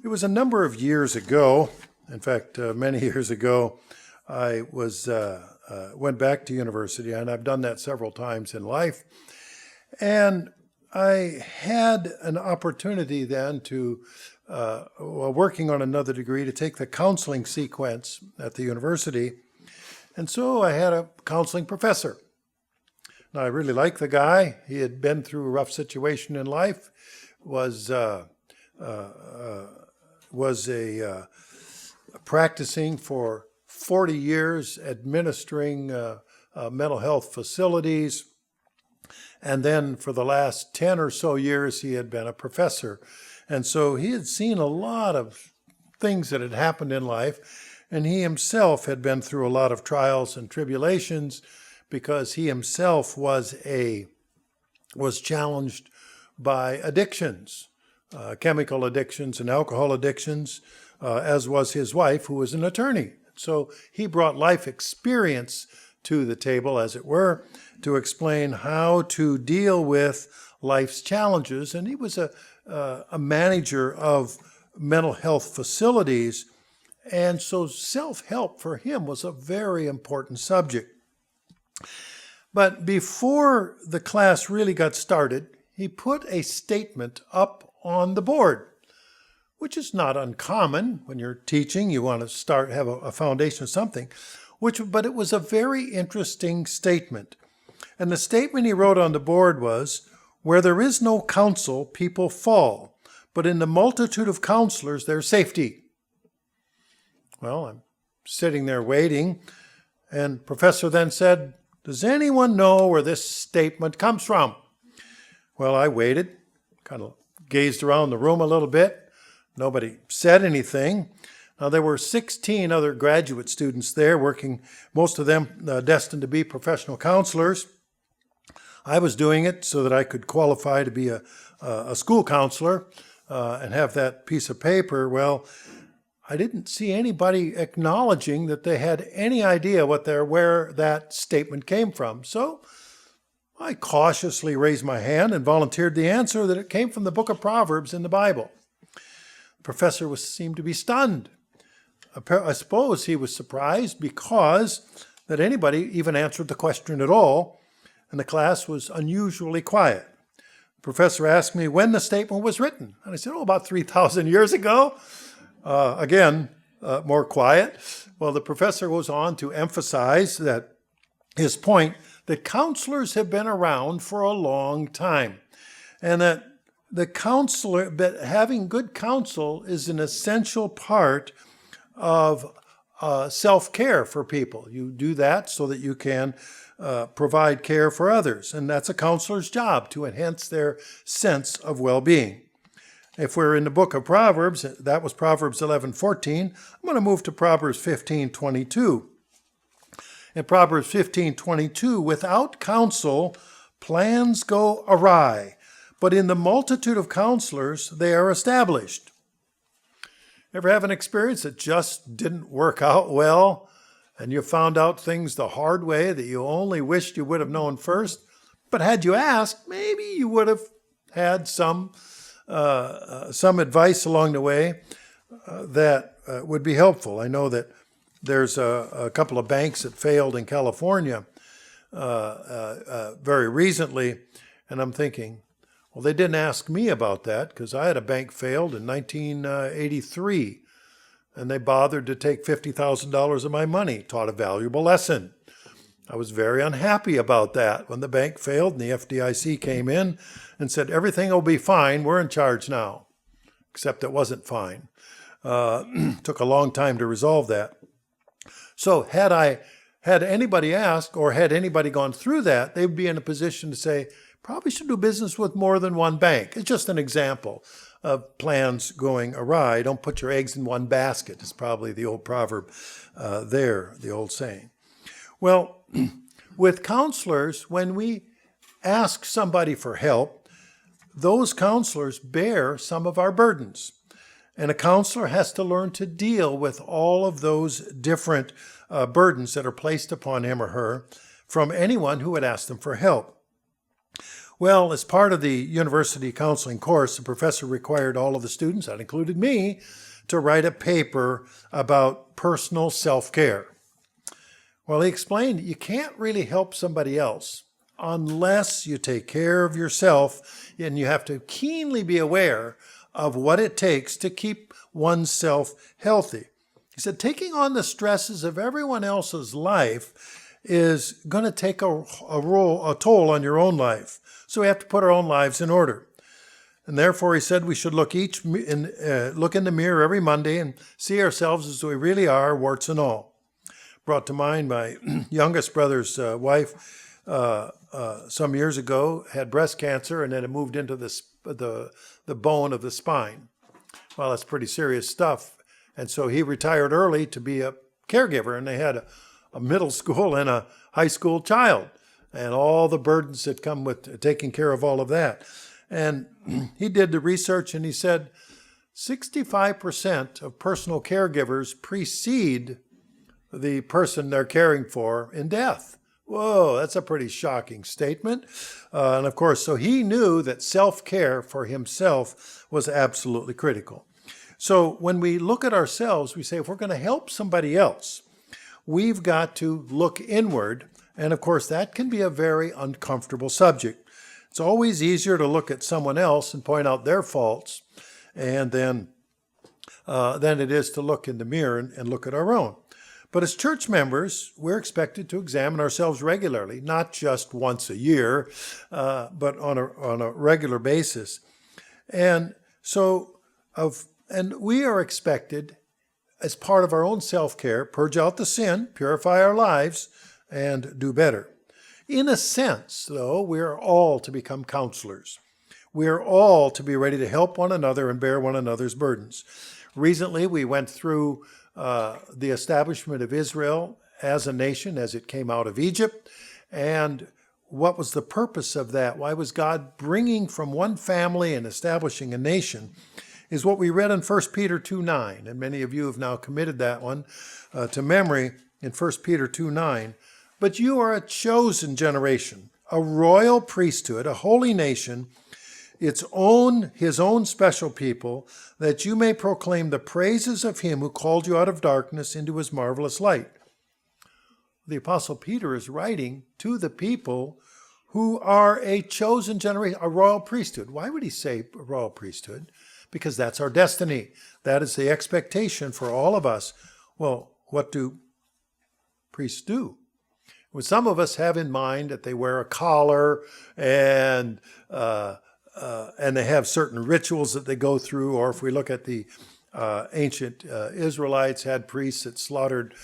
It was a number of years ago, in fact, many years ago, I went back to university, and I've done that several times in life. And I had an opportunity then to, while working on another degree, to take the counseling sequence at the university. And so I had a counseling professor. Now, I really liked the guy. He had been through a rough situation in life, was practicing for 40 years, administering mental health facilities. And then for the last 10 or so years, he had been a professor. And so he had seen a lot of things that had happened in life. And he himself had been through a lot of trials and tribulations because he himself was challenged by addictions, chemical addictions and alcohol addictions, as was his wife, who was an attorney. So he brought life experience to the table, as it were, to explain how to deal with life's challenges. And he was a manager of mental health facilities. And so self-help for him was a very important subject. But before the class really got started, he put a statement up on the board, which is not uncommon. When you're teaching, you want to have a foundation of something, but it was a very interesting statement. And the statement he wrote on the board was, "Where there is no counsel, people fall, but in the multitude of counselors, there's safety." Well, I'm sitting there waiting, and the professor then said, "Does anyone know where this statement comes from?" Well, I waited, kind of gazed around the room a little bit. Nobody said anything. Now, there were 16 other graduate students there working, most of them destined to be professional counselors. I was doing it so that I could qualify to be a school counselor and have that piece of paper. Well, I didn't see anybody acknowledging that they had any idea where that statement came from. So I cautiously raised my hand and volunteered the answer that it came from the book of Proverbs in the Bible. The professor seemed to be stunned. I suppose he was surprised because that anybody even answered the question at all, and the class was unusually quiet. The professor asked me when the statement was written, and I said, about 3,000 years ago. Again, more quiet. Well, the professor goes on to emphasize that his point that counselors have been around for a long time, and that but having good counsel is an essential part of self-care for people. You do that so that you can provide care for others, and that's a counselor's job, to enhance their sense of well-being. If we're in the book of Proverbs, that was Proverbs 11:14, I'm going to move to Proverbs 15:22. In Proverbs 15:22, without counsel, plans go awry, but in the multitude of counselors, they are established. Ever have an experience that just didn't work out well, and you found out things the hard way that you only wished you would have known first? But had you asked, maybe you would have had some advice along the way that would be helpful. I know that there's a couple of banks that failed in California very recently, and I'm thinking, well, they didn't ask me about that because I had a bank failed in 1983, and they bothered to take $50,000 of my money. Taught a valuable lesson. I was very unhappy about that when the bank failed and the FDIC came in and said, everything will be fine, we're in charge now. Except it wasn't fine. Took a long time to resolve that. So had anybody asked or had anybody gone through that, they'd be in a position to say, probably should do business with more than one bank. It's just an example of plans going awry. Don't put your eggs in one basket. It's probably the old proverb the old saying. Well, with counselors, when we ask somebody for help, those counselors bear some of our burdens. And a counselor has to learn to deal with all of those different burdens that are placed upon him or her from anyone who would ask them for help. Well, as part of the university counseling course, the professor required all of the students, that included me, to write a paper about personal self-care. Well, he explained you can't really help somebody else unless you take care of yourself, and you have to keenly be aware of what it takes to keep oneself healthy. He said taking on the stresses of everyone else's life is going to take a toll on your own life. So we have to put our own lives in order. And therefore, he said we should look in the mirror every Monday and see ourselves as we really are, warts and all. Brought to mind my youngest brother's wife some years ago had breast cancer, and then it moved into the bone of the spine. Well, that's pretty serious stuff. And so he retired early to be a caregiver, and they had a middle school and a high school child, and all the burdens that come with taking care of all of that. And he did the research, and he said 65% of personal caregivers precede the person they're caring for in death. Whoa, that's a pretty shocking statement. And of course, so he knew that self-care for himself was absolutely critical. So when we look at ourselves, we say, if we're going to help somebody else, we've got to look inward. And of course, that can be a very uncomfortable subject. It's always easier to look at someone else and point out their faults, and then than it is to look in the mirror and look at our own. But as church members, we're expected to examine ourselves regularly, not just once a year, but on a regular basis. And so, and we are expected, as part of our own self-care, purge out the sin, purify our lives, and do better. In a sense, though, we are all to become counselors. We are all to be ready to help one another and bear one another's burdens. Recently, we went through the establishment of Israel as a nation as it came out of Egypt. And what was the purpose of that? Why was God bringing from one family and establishing a nation? Is what we read in 1 Peter 2:9. And many of you have now committed that one to memory in 1 Peter 2:9. But you are a chosen generation, a royal priesthood, a holy nation, his own special people, that you may proclaim the praises of him who called you out of darkness into his marvelous light. The Apostle Peter is writing to the people who are a chosen generation, a royal priesthood. Why would he say royal priesthood? Because that's our destiny. That is the expectation for all of us. Well, what do priests do? Well, some of us have in mind that they wear a collar and they have certain rituals that they go through. Or if we look at the ancient Israelites, had priests that slaughtered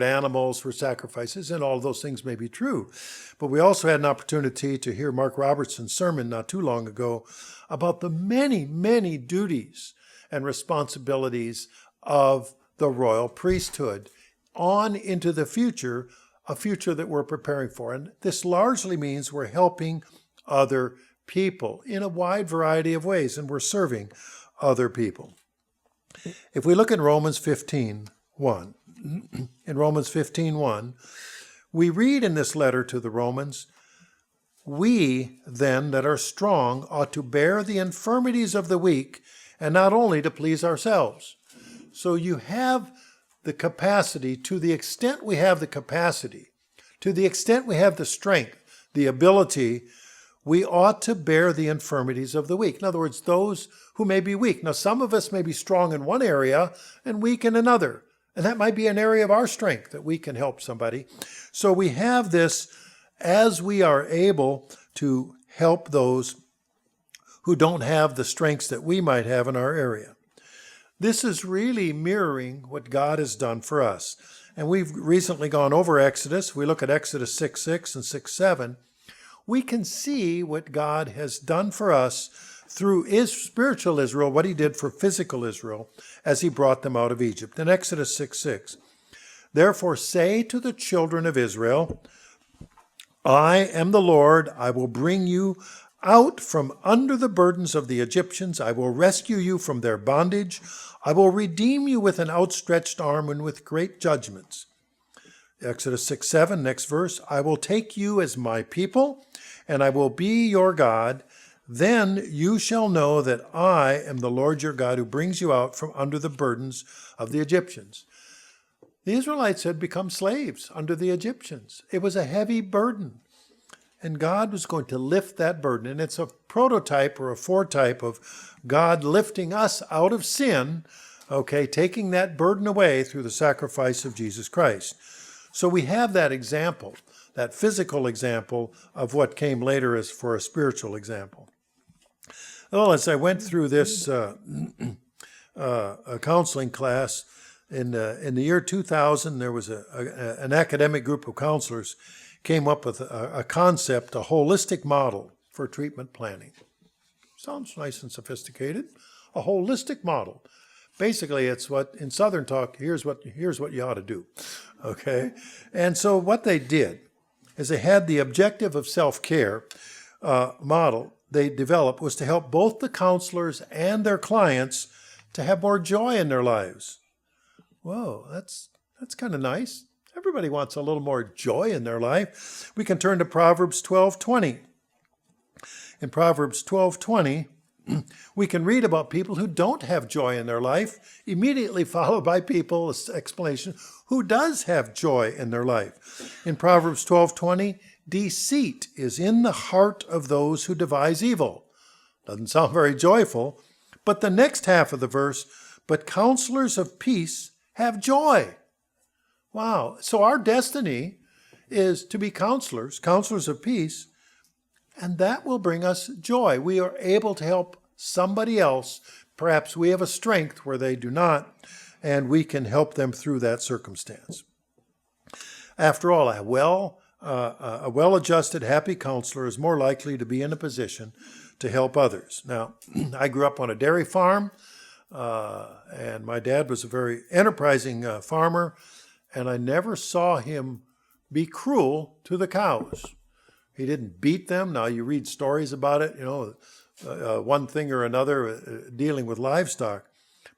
animals for sacrifices, and all of those things may be true. But we also had an opportunity to hear Mark Robertson's sermon not too long ago about the many, many duties and responsibilities of the royal priesthood on into the future, a future that we're preparing for. And this largely means we're helping other people in a wide variety of ways, and we're serving other people. If we look at Romans 15:1, in Romans 15:1, we read in this letter to the Romans, we then that are strong ought to bear the infirmities of the weak, and not only to please ourselves. So you have the capacity, to the extent we have the capacity, to the extent we have the strength, the ability, we ought to bear the infirmities of the weak. In other words, those who may be weak. Now, some of us may be strong in one area and weak in another. And that might be an area of our strength that we can help somebody. So we have this as we are able to help those who don't have the strengths that we might have in our area. This is really mirroring what God has done for us. And we've recently gone over Exodus. We look at Exodus 6:6 and 6:7. We can see what God has done for us through spiritual Israel, what he did for physical Israel as he brought them out of Egypt. In Exodus 6:6, therefore say to the children of Israel, I am the Lord, I will bring you out from under the burdens of the Egyptians. I will rescue you from their bondage. I will redeem you with an outstretched arm and with great judgments. Exodus 6:7, next verse, I will take you as my people, and I will be your God. Then you shall know that I am the Lord your God who brings you out from under the burdens of the Egyptians. The Israelites had become slaves under the Egyptians. It was a heavy burden. And God was going to lift that burden. And it's a prototype or a foretype of God lifting us out of sin, okay, taking that burden away through the sacrifice of Jesus Christ. So we have that example, that physical example of what came later as for a spiritual example. Well, as I went through this counseling class, in the year 2000, there was an academic group of counselors came up with a concept, a holistic model for treatment planning. Sounds nice and sophisticated. A holistic model. Basically, it's what, in Southern talk, here's what you ought to do. Okay? And so what they did is they had the objective of self-care model they developed was to help both the counselors and their clients to have more joy in their lives. Whoa, that's kind of nice. Everybody wants a little more joy in their life. We can turn to Proverbs 12:20. In Proverbs 12:20, we can read about people who don't have joy in their life, immediately followed by people's explanation who does have joy in their life. In Proverbs 12:20, deceit is in the heart of those who devise evil. Doesn't sound very joyful, but the next half of the verse, but counselors of peace have joy. Wow. So our destiny is to be counselors of peace, and that will bring us joy. We are able to help somebody else. Perhaps we have a strength where they do not, and we can help them through that circumstance. After all, a well-adjusted, happy counselor is more likely to be in a position to help others. Now, I grew up on a dairy farm, and my dad was a very enterprising farmer, and I never saw him be cruel to the cows. He didn't beat them. Now, you read stories about it, one thing or another dealing with livestock,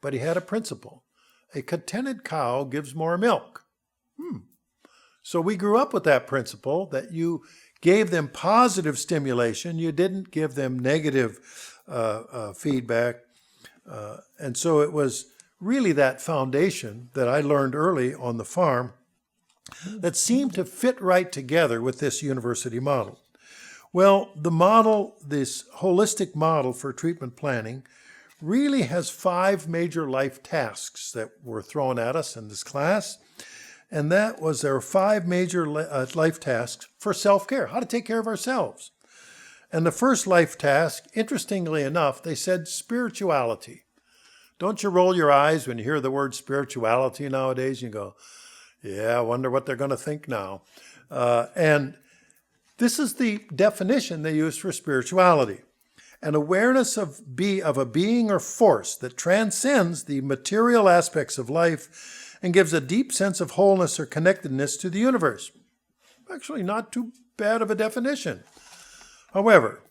but he had a principle. A contented cow gives more milk. So we grew up with that principle that you gave them positive stimulation. You didn't give them negative feedback. And so it was really that foundation that I learned early on the farm that seemed to fit right together with this university model. Well, the model, this holistic model for treatment planning, really has 5 major life tasks that were thrown at us in this class. And that was there are 5 major life tasks for self-care, how to take care of ourselves. And the first life task, interestingly enough, they said spirituality. Don't you roll your eyes when you hear the word spirituality nowadays? You go, yeah, I wonder what they're going to think now. And this is the definition they use for spirituality. An awareness of a being or force that transcends the material aspects of life and gives a deep sense of wholeness or connectedness to the universe. Actually, not too bad of a definition. However,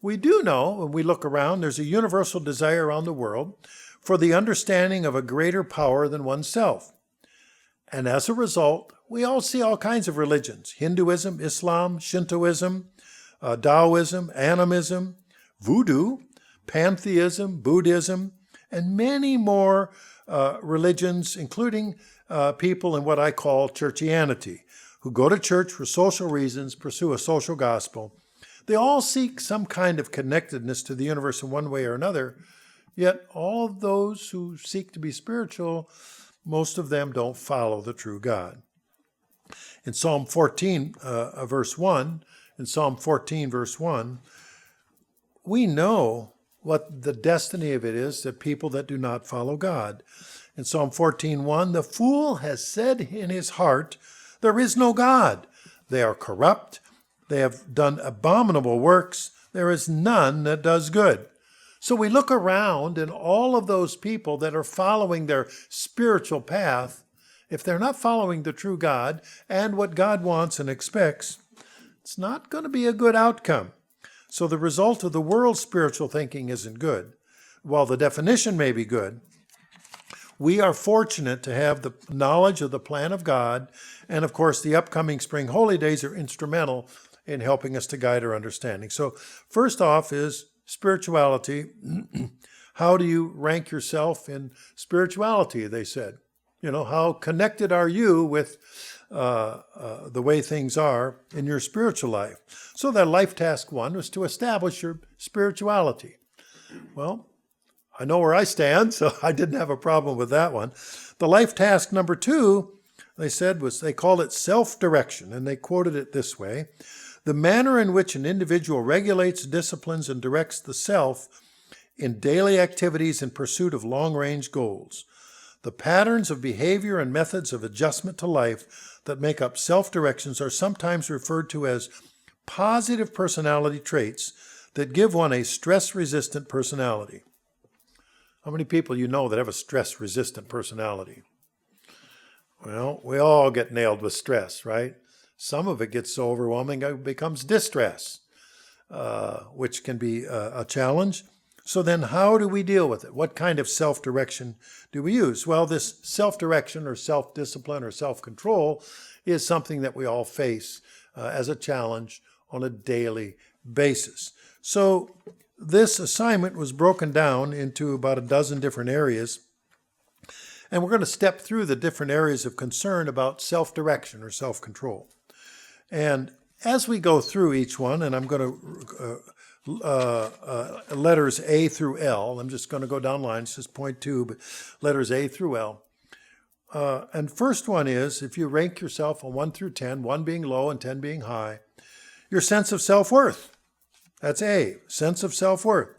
we do know, when we look around, there's a universal desire around the world for the understanding of a greater power than oneself. And as a result, we all see all kinds of religions: Hinduism, Islam, Shintoism, Taoism, animism, voodoo, pantheism, Buddhism, and many more religions, including people in what I call churchianity, who go to church for social reasons, pursue a social gospel. They all seek some kind of connectedness to the universe in one way or another, yet all of those who seek to be spiritual, most of them don't follow the true God. In Psalm 14, verse 1, we know what the destiny of it is, that people that do not follow God. In Psalm 14:1, the fool has said in his heart, there is no God. They are corrupt. They have done abominable works. There is none that does good. So we look around, and all of those people that are following their spiritual path, if they're not following the true God and what God wants and expects, it's not going to be a good outcome. So the result of the world's spiritual thinking isn't good. While the definition may be good, We are fortunate to have the knowledge of the plan of God, and of course the upcoming spring holy days are instrumental in helping us to guide our understanding. So first off is spirituality. How do you rank yourself in spirituality, they said. How connected are you with the way things are in your spiritual life? So that life task 1 was to establish your spirituality. Well, I know where I stand, so I didn't have a problem with that one. The life task number 2, they said, they called it self-direction, and they quoted it this way: the manner in which an individual regulates, disciplines, and directs the self in daily activities in pursuit of long-range goals. The patterns of behavior and methods of adjustment to life that make up self-directions are sometimes referred to as positive personality traits that give one a stress-resistant personality. How many people that have a stress-resistant personality? Well, we all get nailed with stress, right? Some of it gets so overwhelming it becomes distress, which can be a challenge. So then how do we deal with it? What kind of self-direction do we use? Well, this self-direction or self-discipline or self-control is something that we all face as a challenge on a daily basis. So this assignment was broken down into about a dozen different areas. And we're going to step through the different areas of concern about self-direction or self-control. And as we go through each one, and I'm going to letters A through L. I'm just going to go down line. It says point 2, but letters A through L. And first one is, if you rank yourself on 1 through 10, 1 being low and 10 being high, your sense of self-worth. That's A, sense of self-worth.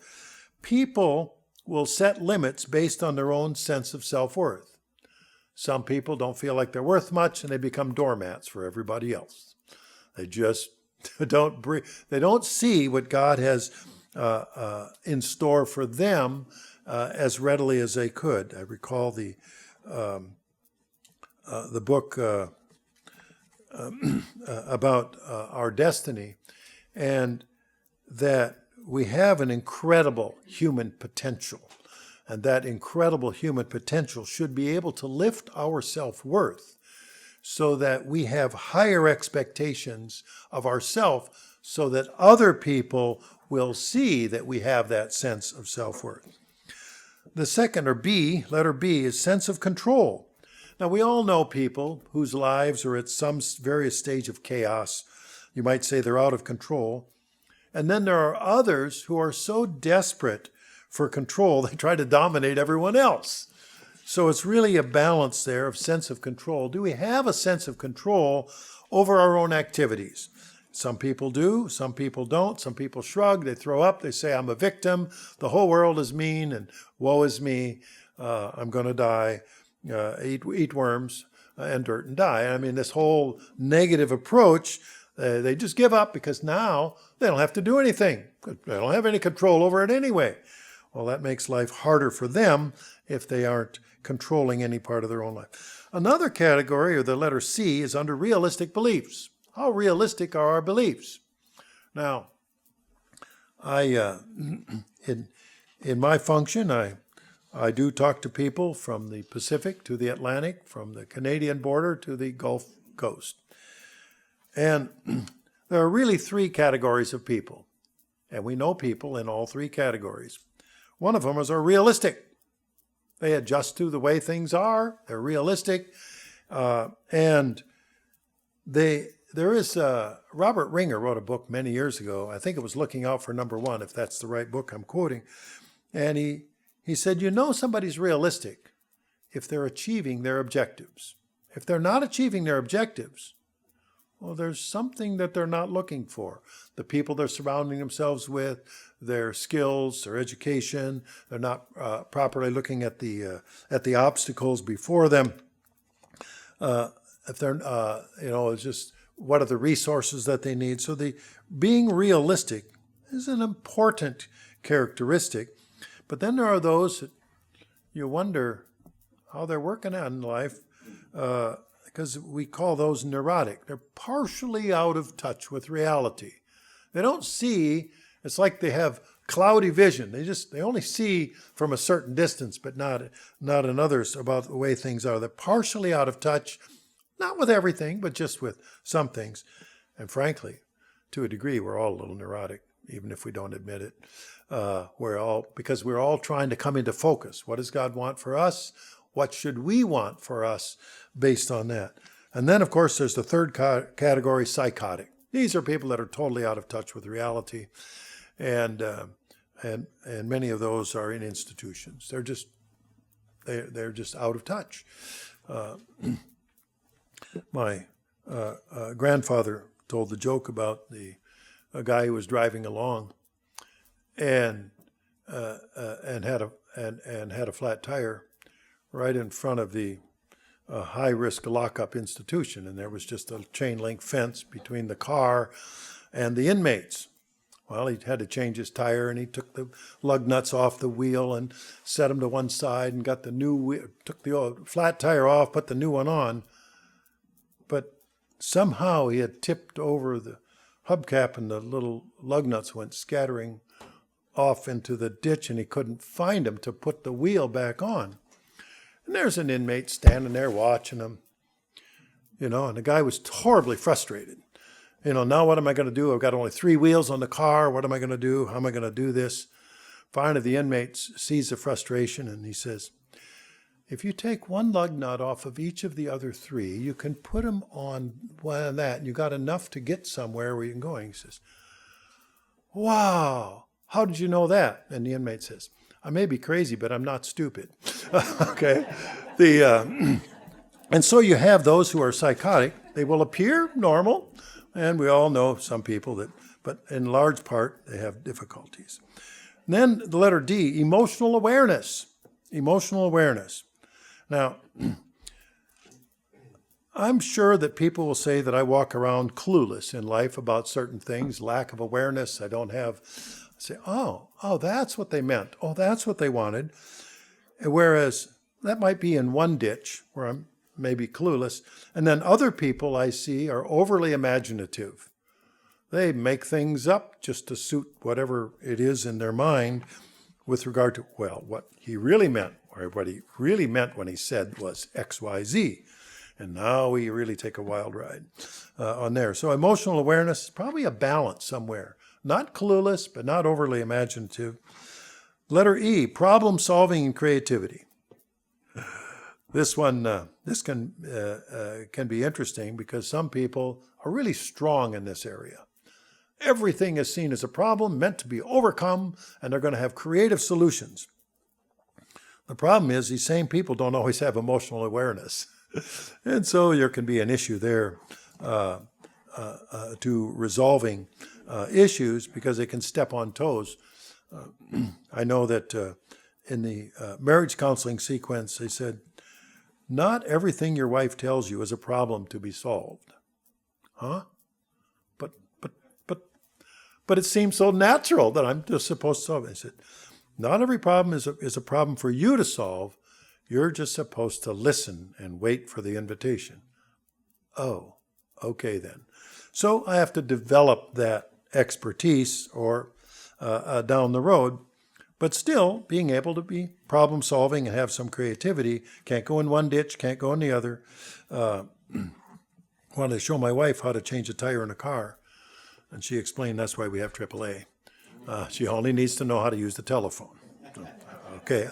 People will set limits based on their own sense of self-worth. Some people don't feel like they're worth much, and they become doormats for everybody else. They just they don't see what God has in store for them as readily as they could. I recall the book about our destiny, and that we have an incredible human potential, and that incredible human potential should be able to lift our self-worth so that we have higher expectations of ourselves so that other people will see that we have that sense of self-worth. The second, or B, letter B, is sense of control. Now, we all know people whose lives are at some various stage of chaos. You might say they're out of control. And then there are others who are so desperate for control, they try to dominate everyone else. So it's really a balance there of sense of control. Do we have a sense of control over our own activities? Some people do, some people don't. Some people shrug, they throw up, they say, I'm a victim, the whole world is mean, and woe is me, I'm going to die, eat worms and dirt and die. I mean, this whole negative approach, they just give up because now they don't have to do anything. They don't have any control over it anyway. Well, that makes life harder for them if they aren't controlling any part of their own life. Another category, or the letter C, is under realistic beliefs. How realistic are our beliefs? Now, in my function, I do talk to people from the Pacific to the Atlantic, from the Canadian border to the Gulf Coast. And there are really 3 categories of people. And we know people in all 3 categories. One of them is realistic. They adjust to the way things are. They're realistic. And there is, Robert Ringer wrote a book many years ago. I think it was Looking Out for Number One, if that's the right book I'm quoting. And he said, somebody's realistic if they're achieving their objectives. If they're not achieving their objectives, well, there's something that they're not looking for. The people they're surrounding themselves with, their skills, their education, they're not properly looking at the obstacles before them. If they're, it's just what are the resources that they need. So being realistic is an important characteristic. But then there are those that you wonder how they're working on life, because we call those neurotic. They're partially out of touch with reality. They don't see, it's like they have cloudy vision. They only see from a certain distance, but not in others about the way things are. They're partially out of touch, not with everything, but just with some things. And frankly, to a degree, we're all a little neurotic, even if we don't admit it. Because we're all trying to come into focus. What does God want for us? What should we want for us based on that? And then, of course, there's the third category, psychotic. These are people that are totally out of touch with reality, and many of those are in institutions. They're just out of touch. My grandfather told the joke about a guy who was driving along and had a flat tire right in front of the high-risk lockup institution, and there was just a chain link fence between the car and the inmates. Well, he had to change his tire, and he took the lug nuts off the wheel and set them to one side and got took the old flat tire off, put the new one on. But somehow he had tipped over the hubcap, and the little lug nuts went scattering off into the ditch, and he couldn't find them to put the wheel back on. And there's an inmate standing there watching him, and the guy was horribly frustrated. Now what am I going to do? I've got only 3 wheels on the car. What am I going to do? How am I going to do this? Finally, the inmate sees the frustration, and he says, if you take one lug nut off of each of the other 3, you can put them on one of that, and you got enough to get somewhere where you can go. And he says, wow, how did you know that? And the inmate says, I may be crazy, but I'm not stupid. Okay. And so you have those who are psychotic. They will appear normal, and we all know some people but in large part, they have difficulties. And then the letter D, emotional awareness. Emotional awareness. Now, I'm sure that people will say that I walk around clueless in life about certain things, lack of awareness. I don't have... Say, oh, that's what they meant. Oh, that's what they wanted. Whereas that might be in one ditch where I'm maybe clueless. And then other people I see are overly imaginative. They make things up just to suit whatever it is in their mind with regard to, what he really meant, or what he really meant when he said was X, Y, Z. And now we really take a wild ride on there. So emotional awareness is probably a balance somewhere. Not clueless, but not overly imaginative. Letter E, problem solving and creativity. This can be interesting because some people are really strong in this area. Everything is seen as a problem meant to be overcome, and they're going to have creative solutions. The problem is these same people don't always have emotional awareness. And so there can be an issue there to resolving issues because they can step on toes. I know that in the marriage counseling sequence, they said, not everything your wife tells you is a problem to be solved. Huh? But it seems so natural that I'm just supposed to solve it. I said, not every problem is a problem for you to solve. You're just supposed to listen and wait for the invitation. Oh, okay then. So I have to develop that expertise or down the road, but still being able to be problem solving and have some creativity. Can't go in one ditch, can't go in the other. Wanted to show my wife how to change a tire in a car, and she explained that's why we have AAA. She only needs to know how to use the telephone. Okay,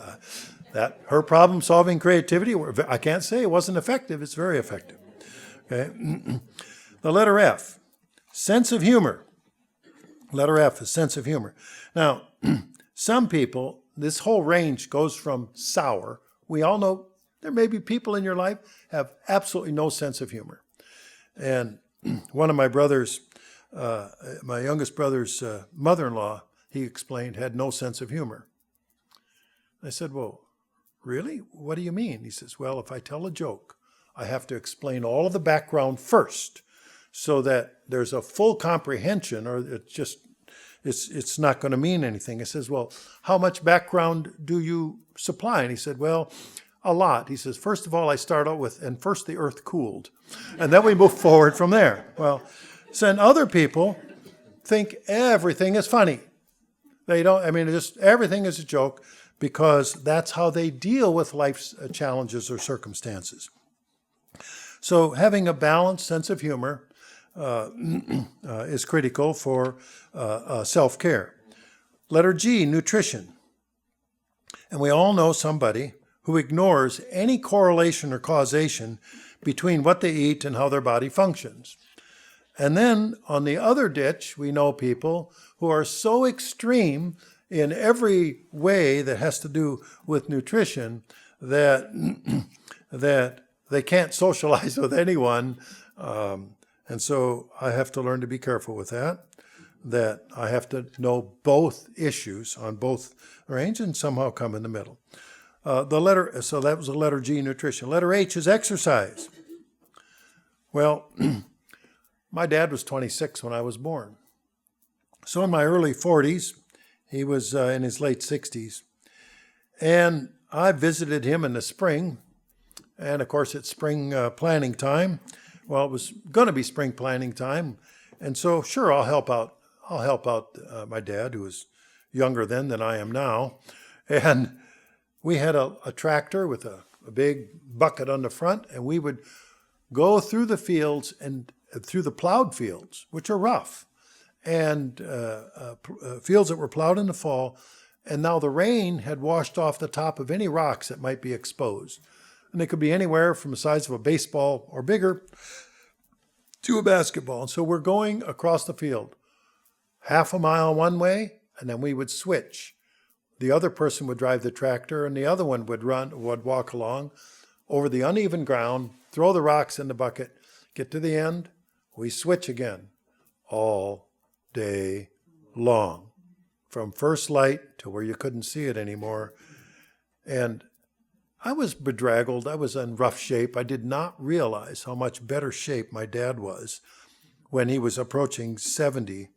that her problem solving creativity, I can't say it wasn't effective, it's very effective. Okay. The letter F, sense of humor. Letter F is sense of humor. Now, some people, this whole range goes from sour. We all know there may be people in your life have absolutely no sense of humor. And one of my brothers, my youngest brother's mother-in-law, he explained, had no sense of humor. I said, well, really? What do you mean? He says, well, if I tell a joke, I have to explain all of the background first so that there's a full comprehension, or it's not going to mean anything. I says, well, how much background do you supply? And he said, well, a lot. He says, first of all, I start out with, and first the earth cooled. And then we move forward from there. Well, so then other people think everything is funny. They don't, I mean, just everything is a joke because that's how they deal with life's challenges or circumstances. So having a balanced sense of humor is critical for self-care. Letter G, nutrition. And we all know somebody who ignores any correlation or causation between what they eat and how their body functions. And then on the other ditch, we know people who are so extreme in every way that has to do with nutrition that that they can't socialize with anyone. And so I have to learn to be careful with that, that I have to know both issues on both range and somehow come in the middle. So that was the letter G, nutrition. Letter H is exercise. Well, my dad was 26 when I was born. So in my early 40s, he was in his late 60s. And I visited him in the spring. And of course, it's spring planning time. Well, it was going to be spring planning time. And so, sure, I'll help out. I'll help out my dad, who was younger then than I am now. And we had a tractor with a big bucket on the front, and we would go through the fields and through the plowed fields, which are rough, and fields that were plowed in the fall. And now the rain had washed off the top of any rocks that might be exposed. And it could be anywhere from the size of a baseball or bigger to a basketball. And so we're going across the field, half a mile one way, and then we would switch. The other person would drive the tractor, and the other one would walk along over the uneven ground, throw the rocks in the bucket, get to the end, we switch again, all day long, from first light to where you couldn't see it anymore. And I was bedraggled. I was in rough shape. I did not realize how much better shape my dad was when he was approaching 70.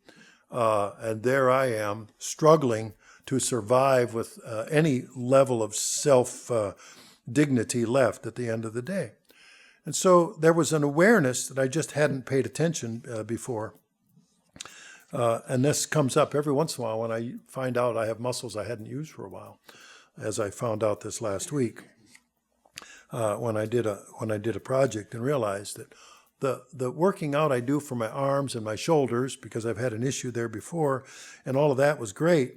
And there I am, struggling to survive with any level of self-dignity left at the end of the day. And so there was an awareness that I just hadn't paid attention before. And this comes up every once in a while when I find out I have muscles I hadn't used for a while, as I found out this last week when I did a project and realized that the working out I do for my arms and my shoulders, because I've had an issue there before, and all of that was great,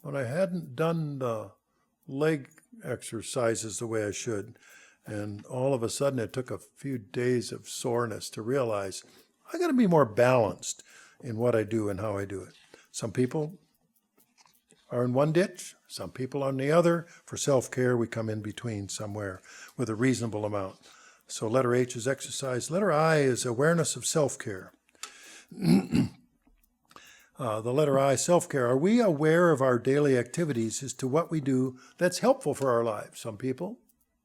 but I hadn't done the leg exercises the way I should. And all of a sudden, it took a few days of soreness to realize I got to be more balanced in what I do and how I do it. Some people are in one ditch, some people on the other. For self-care, we come in between somewhere with a reasonable amount. So letter H is exercise. Letter I is awareness of self-care. The letter I, self-care. Are we aware of our daily activities as to what we do that's helpful for our lives? Some people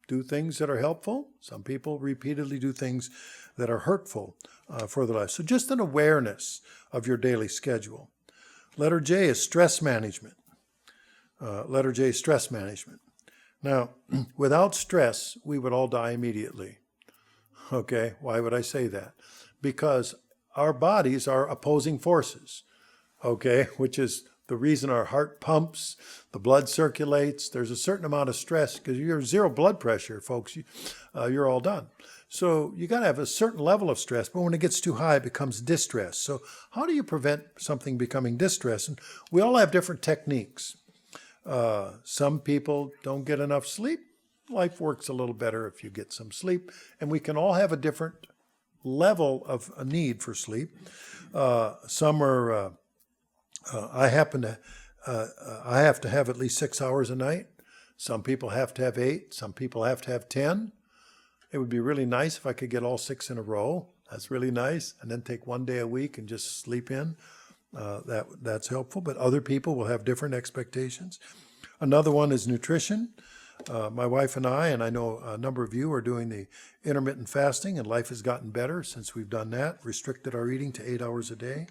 do things that are helpful. Some people repeatedly do things that are hurtful for their life. So just an awareness of your daily schedule. Letter J is stress management. Letter J is stress management. Now, without stress, we would all die immediately. Okay, why would I say that? Because our bodies are opposing forces, okay, which is the reason our heart pumps, the blood circulates. There's a certain amount of stress because you're zero blood pressure, folks. You're all done. So you got to have a certain level of stress, but when it gets too high, it becomes distress. So how do you prevent something becoming distress? And we all have different techniques. Some people don't get enough sleep. Life works a little better if you get some sleep. And we can all have a different level of a need for sleep. Some are... I have to have at least 6 hours a night. Some people have to have 8. Some people have to have 10. It would be really nice if I could get all 6 in a row. That's really nice. And then take one day a week and just sleep in. That's helpful. But other people will have different expectations. Another one is nutrition. My wife and I know a number of you are doing the intermittent fasting, and life has gotten better since we've done that, restricted our eating to 8 hours a day.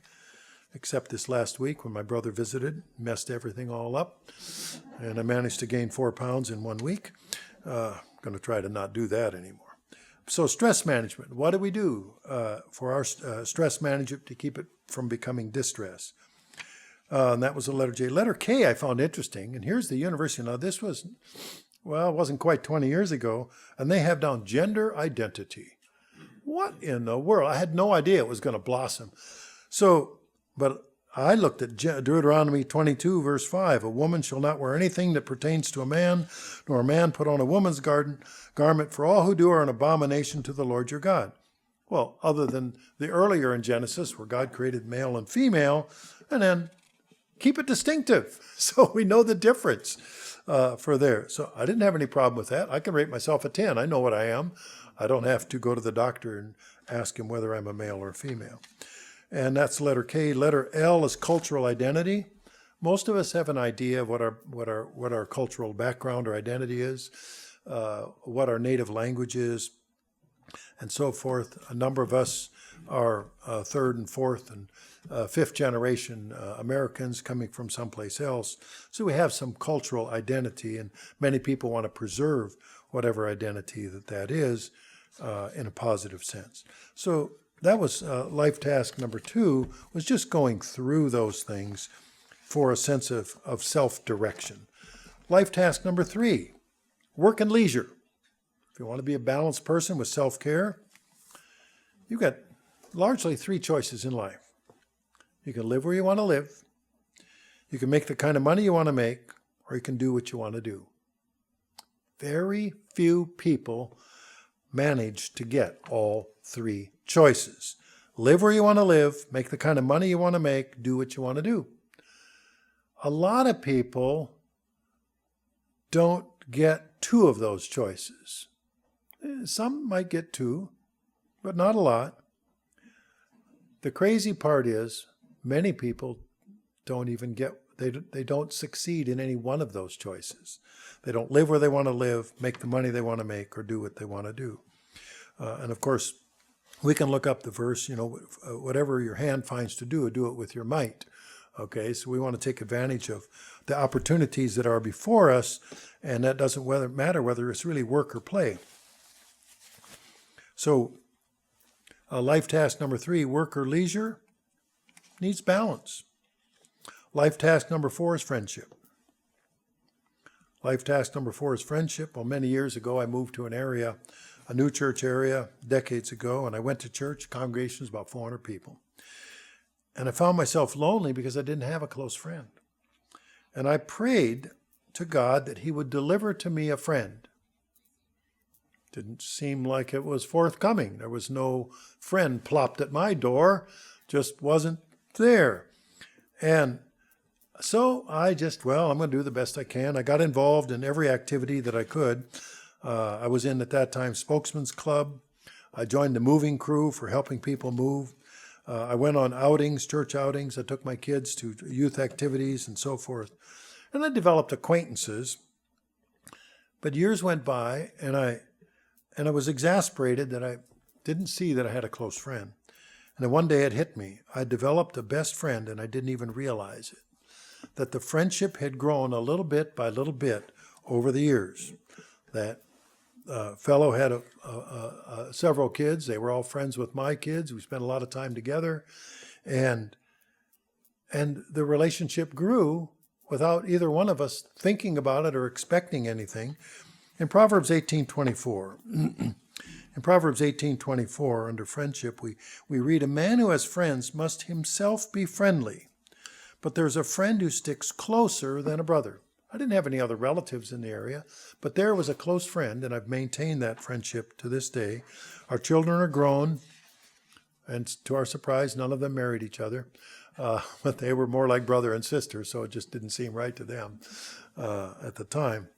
Except this last week when my brother visited, messed everything all up, and I managed to gain 4 pounds in 1 week. I'm going to try to not do that anymore. So stress management, what do we do for our stress management to keep it from becoming distress? And that was the letter J. Letter K I found interesting. And here's the university. Now, this was, well, it wasn't quite 20 years ago. And they have down gender identity. What in the world? I had no idea it was going to blossom. So, but I looked at Deuteronomy 22, verse 5. A woman shall not wear anything that pertains to a man, nor a man put on a woman's garment, for all who do are an abomination to the Lord your God. Well, other than the earlier in Genesis, where God created male and female, and then keep it distinctive so we know the difference for there. So I didn't have any problem with that. I can rate myself a 10. I know what I am. I don't have to go to the doctor and ask him whether I'm a male or a female. And that's letter K. Letter L is cultural identity. Most of us have an idea of what our cultural background or identity is, what our native language is, and so forth. A number of us are third and fourth and fifth generation Americans coming from someplace else. So we have some cultural identity, and many people want to preserve whatever identity that is in a positive sense. So that was life task number 2, was just going through those things for a sense of self-direction. Life task number 3, work and leisure. If you want to be a balanced person with self-care, you've got largely 3 choices in life. You can live where you want to live, you can make the kind of money you want to make, or you can do what you want to do. Very few people manage to get all 3 choices. Live where you want to live, make the kind of money you want to make, do what you want to do. A lot of people don't get 2 of those choices. Some might get 2, but not a lot. The crazy part is many people don't even get, they don't succeed in any one of those choices. They don't live where they want to live, make the money they want to make, or do what they want to do. And of course, we can look up the verse, whatever your hand finds to do it with your might. Okay, so we want to take advantage of the opportunities that are before us, and that doesn't matter whether it's really work or play. So life task number 3, work or leisure, needs balance. Life task number 4 is friendship. Life task number 4 is friendship. Well, many years ago, I moved to an area, a new church area, decades ago, and I went to church, congregation was about 400 people. And I found myself lonely because I didn't have a close friend. And I prayed to God that he would deliver to me a friend. Didn't seem like it was forthcoming. There was no friend plopped at my door, just wasn't there. And so I just, I'm going to do the best I can. I got involved in every activity that I could. I was in, at that time, Spokesman's Club. I joined the moving crew for helping people move. I went on outings, church outings. I took my kids to youth activities and so forth. And I developed acquaintances. But years went by, and I was exasperated that I didn't see that I had a close friend. And then one day it hit me. I developed a best friend, and I didn't even realize it. That the friendship had grown a little bit by little bit over the years. That fellow had several kids. They were all friends with my kids. We spent a lot of time together. And the relationship grew without either one of us thinking about it or expecting anything. In Proverbs 18:24, in Proverbs 18:24, under friendship, we read, a man who has friends must himself be friendly, but there's a friend who sticks closer than a brother. I didn't have any other relatives in the area, but there was a close friend, and I've maintained that friendship to this day. Our children are grown, and to our surprise, none of them married each other, but they were more like brother and sister, so it just didn't seem right to them at the time.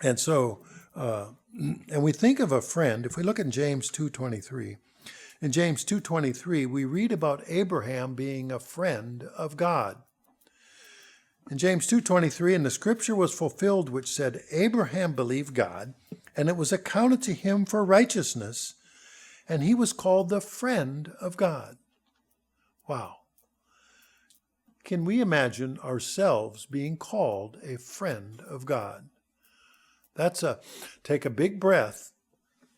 And so, and we think of a friend, if we look at James 2:23, in James 2:23, we read about Abraham being a friend of God. In James 2:23, and the scripture was fulfilled, which said, Abraham believed God, and it was accounted to him for righteousness, and he was called the friend of God. Wow. Can we imagine ourselves being called a friend of God? Take a big breath.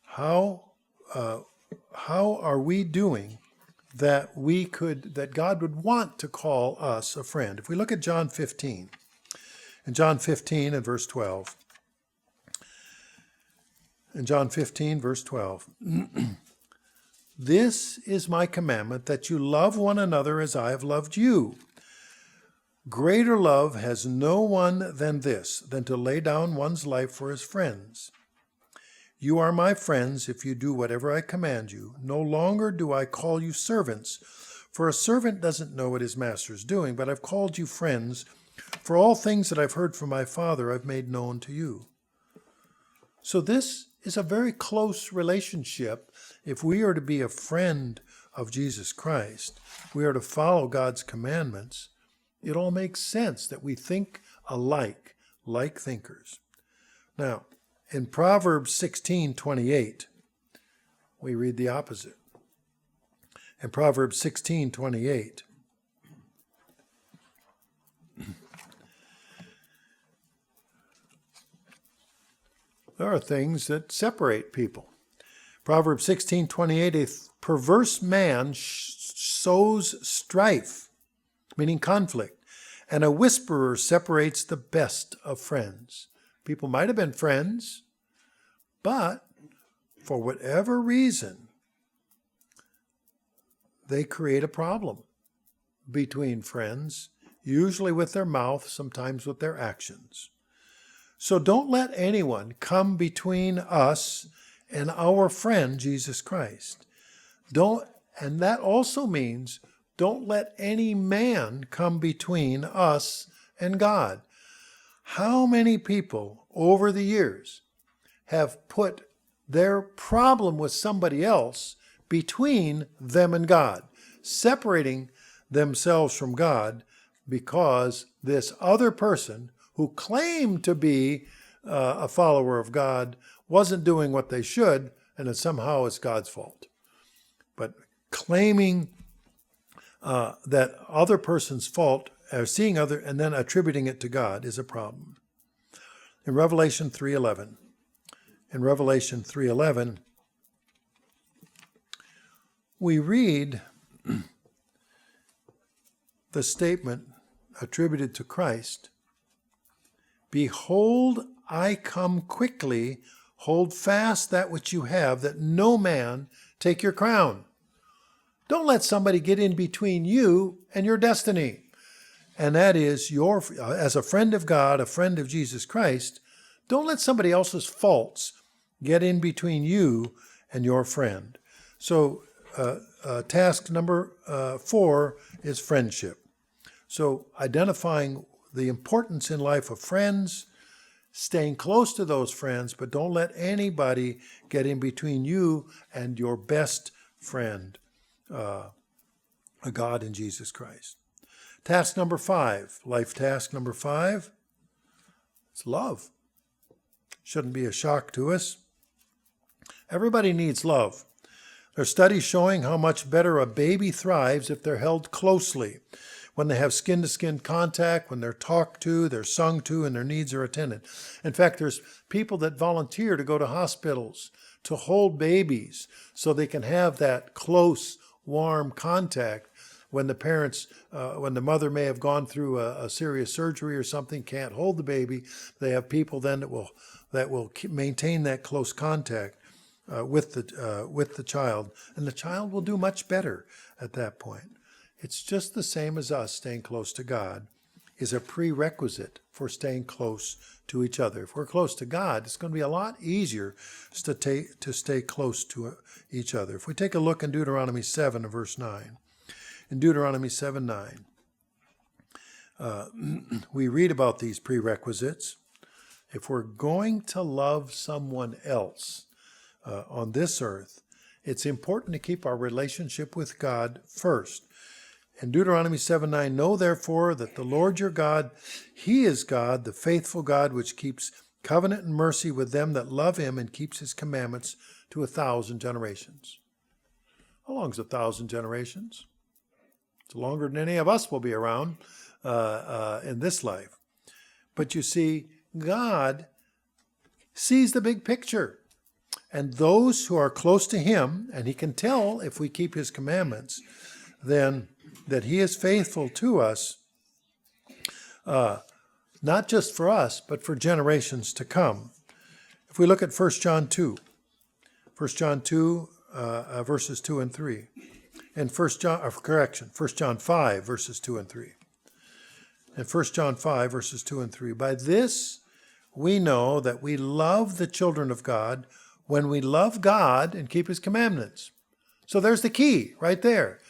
How are we doing that God would want to call us a friend. If we look at John 15, in John 15 and verse 12, in John 15, verse 12, this is my commandment, that you love one another as I have loved you. Greater love has no one than this, than to lay down one's life for his friends. You are my friends if you do whatever I command you. No longer do I call you servants, for a servant doesn't know what his master is doing, but I've called you friends, for all things that I've heard from my Father I've made known to you. So this is a very close relationship. If we are to be a friend of Jesus Christ, we are to follow God's commandments, it all makes sense that we think alike, like thinkers. Now, in Proverbs 16:28, we read the opposite. In Proverbs 16:28, there are things that separate people. Proverbs 16:28, a perverse man sows strife, meaning conflict, and a whisperer separates the best of friends. People might have been friends, but for whatever reason, they create a problem between friends, usually with their mouth, sometimes with their actions. So don't let anyone come between us and our friend, Jesus Christ. And that also means don't let any man come between us and God. How many people over the years have put their problem with somebody else between them and God, separating themselves from God because this other person who claimed to be a follower of God wasn't doing what they should, and that somehow it's God's fault. But claiming that other person's fault, or seeing other and then attributing it to God, is a problem. In Revelation 3:11, we read the statement attributed to Christ, "Behold, I come quickly, hold fast that which you have, that no man take your crown." Don't let somebody get in between you and your destiny. And that is as a friend of God, a friend of Jesus Christ, don't let somebody else's faults get in between you and your friend. So task number 4 is friendship. So identifying the importance in life of friends, staying close to those friends, but don't let anybody get in between you and your best friend, God in Jesus Christ. Task number 5, life task number 5, it's love. Shouldn't be a shock to us. Everybody needs love. There are studies showing how much better a baby thrives if they're held closely, when they have skin-to-skin contact, when they're talked to, they're sung to, and their needs are attended. In fact, there's people that volunteer to go to hospitals to hold babies so they can have that close, warm contact when the parents, when the mother may have gone through a serious surgery or something, can't hold the baby. They have people then that will maintain that close contact with the child, and the child will do much better at that point. It's just the same as us. Staying close to God is a prerequisite for staying close to each other. If we're close to God, it's going to be a lot easier to stay close to each other. If we take a look in Deuteronomy 7 and verse 9, in Deuteronomy 7:9, we read about these prerequisites. If we're going to love someone else on this earth, it's important to keep our relationship with God first. In Deuteronomy 7:9, know therefore that the Lord your God, He is God, the faithful God, which keeps covenant and mercy with them that love Him and keeps His commandments to 1,000 generations. How long is 1,000 generations? It's longer than any of us will be around in this life. But you see, God sees the big picture. And those who are close to him, and he can tell if we keep his commandments, then that he is faithful to us, not just for us, but for generations to come. If we look at 1 John 2, 1 John 2, verses 2 and 3. And 1 John 5, verses 2 and 3. And 1 John 5, verses 2 and 3. By this we know that we love the children of God when we love God and keep his commandments. So there's the key right there.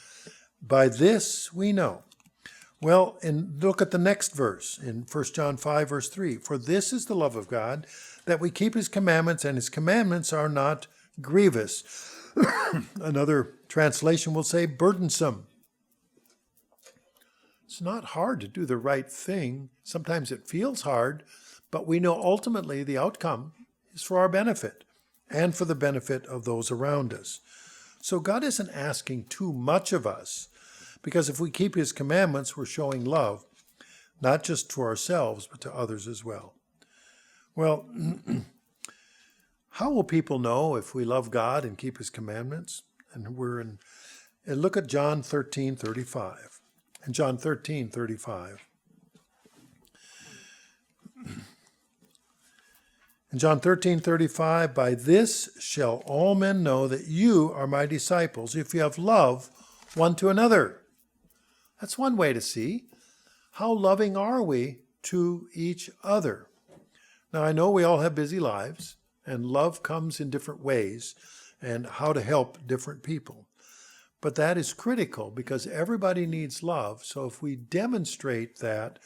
By this we know. Well, and look at the next verse in 1 John 5, verse 3. For this is the love of God, that we keep his commandments, and his commandments are not grievous. Another translation will say burdensome. It's not hard to do the right thing. Sometimes it feels hard, but we know ultimately the outcome is for our benefit and for the benefit of those around us. So God isn't asking too much of us, because if we keep his commandments, we're showing love, not just to ourselves, but to others as well. Well, how will people know if we love God and keep his commandments? And look at John 13:35. In John 13:35. In John 13:35, by this shall all men know that you are my disciples, if you have love one to another. That's one way to see. How loving are we to each other? Now, I know we all have busy lives, and love comes in different ways, and how to help different people. But that is critical, because everybody needs love. So if we demonstrate that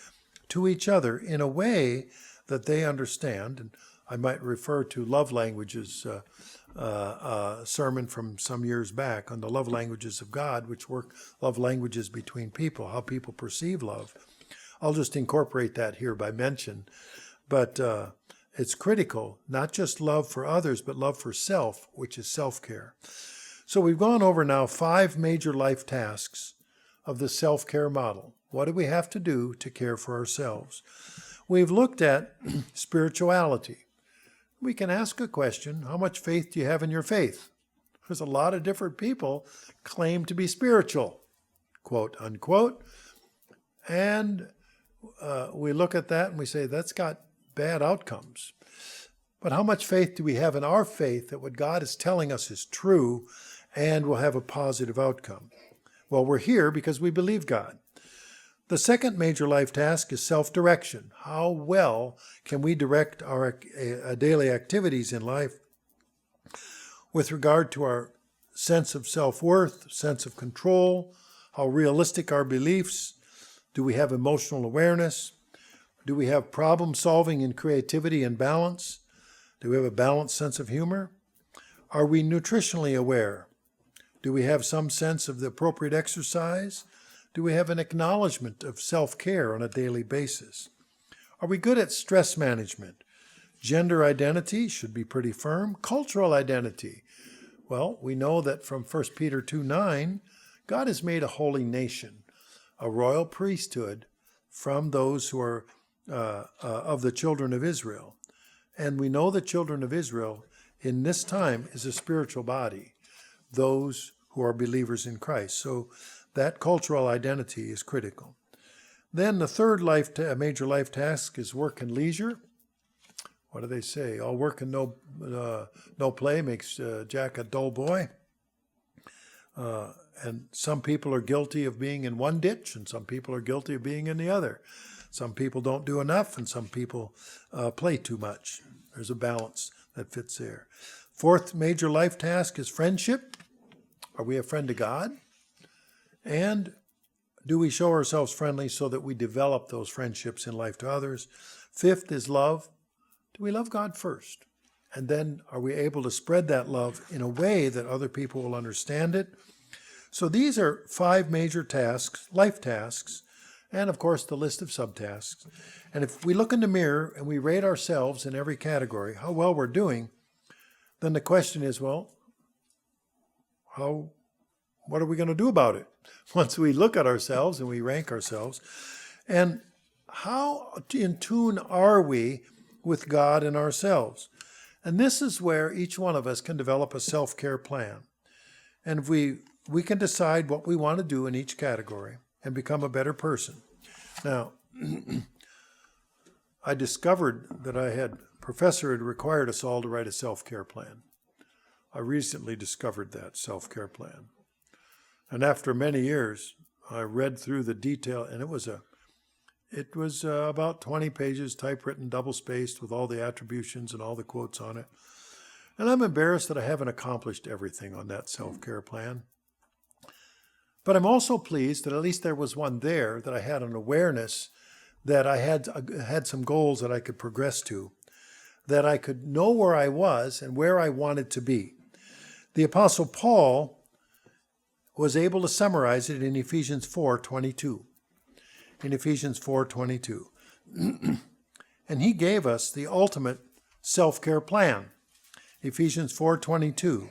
to each other in a way that they understand, and I might refer to Love Languages sermon from some years back on the love languages of God, which work love languages between people, how people perceive love. I'll just incorporate that here by mention. But it's critical, not just love for others, but love for self, which is self-care. So we've gone over now 5 major life tasks of the self-care model. What do we have to do to care for ourselves? We've looked at spirituality. We can ask a question, how much faith do you have in your faith? There's a lot of different people claim to be spiritual, quote unquote. And we look at that and we say, that's got bad outcomes. But how much faith do we have in our faith that what God is telling us is true and will have a positive outcome? Well, we're here because we believe God. The second major life task is self-direction. How well can we direct our daily activities in life with regard to our sense of self-worth, sense of control, how realistic our beliefs? Do we have emotional awareness? Do we have problem solving and creativity and balance? Do we have a balanced sense of humor? Are we nutritionally aware? Do we have some sense of the appropriate exercise? Do we have an acknowledgement of self-care on a daily basis? Are we good at stress management? Gender identity should be pretty firm. Cultural identity. Well, we know that from 1 Peter 2:9, God has made a holy nation, a royal priesthood from those who are of the children of Israel. And we know the children of Israel in this time is a spiritual body, those who are believers in Christ. So that cultural identity is critical. Then the third major life task is work and leisure. What do they say? All work and no play makes Jack a dull boy. And some people are guilty of being in one ditch, and some people are guilty of being in the other. Some people don't do enough, and some people play too much. There's a balance that fits there. Fourth major life task is friendship. Are we a friend to God? And do we show ourselves friendly so that we develop those friendships in life to others? Fifth is love. Do we love God first? And then are we able to spread that love in a way that other people will understand it? So these are 5 major tasks, life tasks, and of course the list of subtasks. And if we look in the mirror and we rate ourselves in every category, how well we're doing, then the question is, well, what are we going to do about it once we look at ourselves and we rank ourselves? And how in tune are we with God and ourselves? And this is where each one of us can develop a self-care plan. And we can decide what we want to do in each category and become a better person. Now, I discovered that professor had required us all to write a self-care plan. I recently discovered that self-care plan. And after many years, I read through the detail, and it was about 20 pages, typewritten, double-spaced, with all the attributions and all the quotes on it. And I'm embarrassed that I haven't accomplished everything on that self-care plan. But I'm also pleased that at least there was one there that I had an awareness that I had some goals that I could progress to, that I could know where I was and where I wanted to be. The Apostle Paul was able to summarize it in Ephesians 4:22. In Ephesians 4:22. And he gave us the ultimate self-care plan. Ephesians 4:22.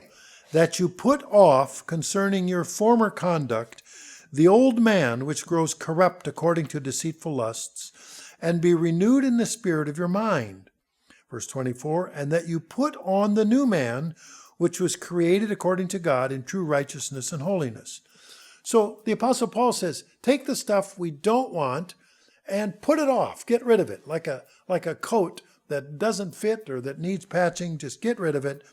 That you put off concerning your former conduct the old man which grows corrupt according to deceitful lusts, and be renewed in the spirit of your mind. Verse 24. And that you put on the new man which was created according to God in true righteousness and holiness. So the Apostle Paul says, take the stuff we don't want and put it off. Get rid of it. Like a coat that doesn't fit or that needs patching, just get rid of it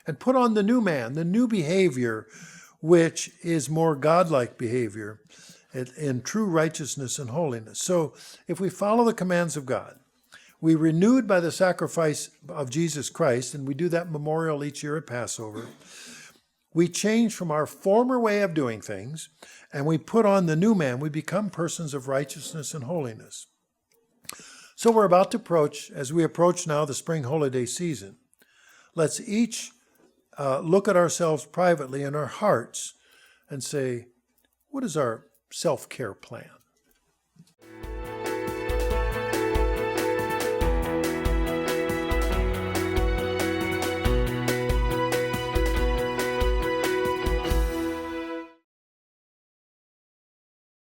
and put on the new man, the new behavior, which is more godlike behavior in true righteousness and holiness. So if we follow the commands of God, we renewed by the sacrifice of Jesus Christ, and we do that memorial each year at Passover. We change from our former way of doing things, and we put on the new man. We become persons of righteousness and holiness. So we're about to approach, as we approach now the spring holiday season, let's each look at ourselves privately in our hearts and say, what is our self-care plan?